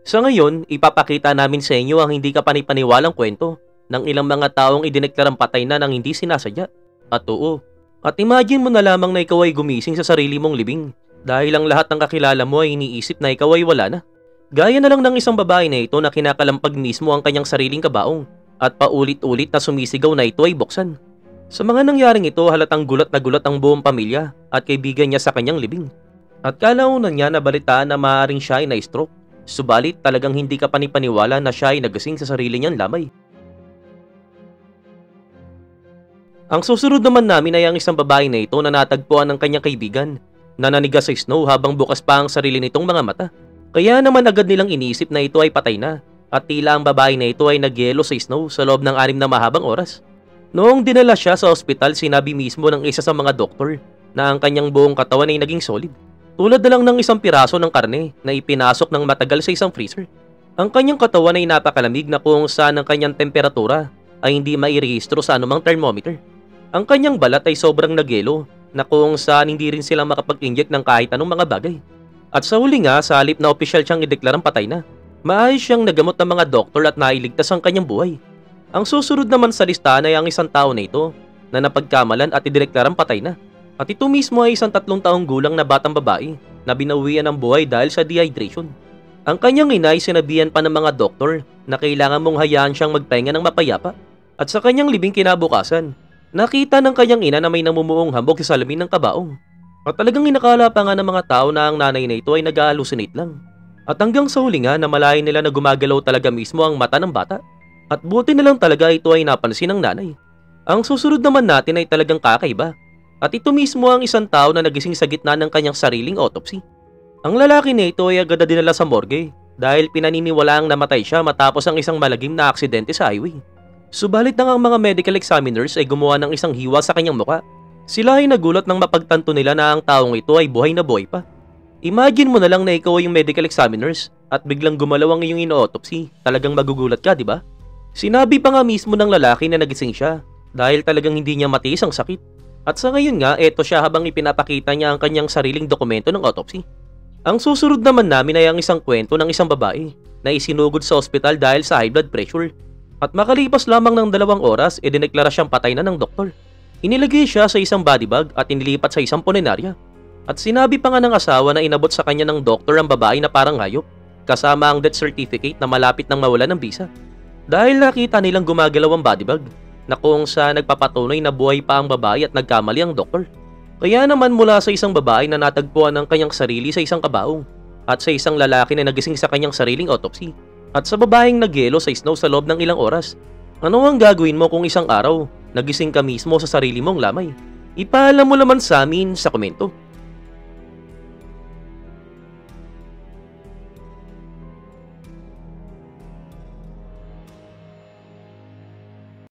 Sa ngayon, ipapakita namin sa inyo ang hindi kapanipaniwalang kwento ng ilang mga taong idineklarang patay na nang hindi sinasadya. At oo, at imagine mo na lamang na ikaw ay gumising sa sarili mong libing dahil ang lahat ng kakilala mo ay iniisip na ikaw ay wala na. Gaya na lang ng isang babae na ito na kinakalampag mismo ang kanyang sariling kabaong at paulit-ulit na sumisigaw na ito ay buksan. Sa mga nangyaring ito, halatang gulat na gulat ang buong pamilya at kaibigan niya sa kanyang libing. At kalaunan niya nabalitaan na maaaring siya ay na-stroke. Subalit talagang hindi ka panipaniwala na siya ay nagising sa sarili niyang lamay. Ang susunod naman namin ay ang isang babae na ito na natagpuan ng kanyang kaibigan na naniga sa snow habang bukas pa ang sarili nitong mga mata. Kaya naman agad nilang iniisip na ito ay patay na at tila ang babae na ito ay nagyelo sa snow sa loob ng 6 na mahabang oras. Noong dinala siya sa ospital, sinabi mismo ng isa sa mga doktor na ang kanyang buong katawan ay naging solid. Tulad na lang ng isang piraso ng karne na ipinasok ng matagal sa isang freezer. Ang kanyang katawan ay napakalamig na kung saan ang kanyang temperatura ay hindi mairehistro sa anumang thermometer. Ang kanyang balat ay sobrang nagyelo na kung saan hindi rin sila makapag-inject ng kahit anong mga bagay. At sa huli nga, sa halip na opisyal siyang ideklarang patay na, maayos siyang nagamot ng mga doktor at nailigtas ang kanyang buhay. Ang susunod naman sa listahan ay ang isang tao na ito na napagkamalan at idineklarang patay na. At ito mismo ay isang 3 taong gulang na batang babae na binawian ng buhay dahil sa dehydration. Ang kanyang ina ay sinabihan pa ng mga doktor na kailangan mong hayaan siyang magpahinga ng mapayapa. At sa kanyang libing kinabukasan, nakita ng kanyang ina na may namumuong hambog sa salamin ng kabaong. At talagang inakala pa nga ng mga tao na ang nanay na ito ay nag-hallucinate lang. At hanggang sa huli nga, namalayan nila na gumagalaw talaga mismo ang mata ng bata. At buti na lang talaga ito ay napansin ng nanay. Ang susunod naman natin ay talagang kakaiba. At ito mismo ang isang tao na nagising sa gitna ng kanyang sariling autopsy. Ang lalaki na ito ay agad na dinala sa morgue dahil pinaniniwalaang namatay siya matapos ang isang malagim na aksidente sa highway. Subalit ang mga medical examiners ay gumawa ng isang hiwa sa kanyang muka. Sila ay nagulat nang mapagtanto nila na ang taong ito ay buhay na buhay pa. Imagine mo na lang na ikaw ay yung medical examiners at biglang gumalaw ang iyong ino-autopsy. Talagang magugulat ka, di ba? Sinabi pa nga mismo ng lalaki na nagising siya dahil talagang hindi niya matiis ang sakit. At sa ngayon nga, eto siya habang ipinapakita niya ang kanyang sariling dokumento ng autopsy. Ang susunod naman namin ay ang isang kwento ng isang babae na isinugod sa ospital dahil sa high blood pressure. At makalipas lamang ng 2 oras, idineklara siyang patay na ng doktor. Inilagay siya sa isang body bag at inilipat sa isang punerarya. At sinabi pa nga ng asawa na inabot sa kanya ng doktor ang babae na parang hayop, kasama ang death certificate na malapit nang mawala ng visa. Dahil nakita nilang gumagalaw ang body bag, na kung sa nagpapatunay na buhay pa ang babae at nagkamali ang doktor. Kaya naman mula sa isang babae na natagpuan ng kanyang sarili sa isang kabaong at sa isang lalaki na nagising sa kanyang sariling autopsy at sa babaeng nagyelo sa snow sa loob ng ilang oras. Ano ang gagawin mo kung isang araw nagising ka mismo sa sarili mong lamay? Ipaalam mo naman sa amin sa komento.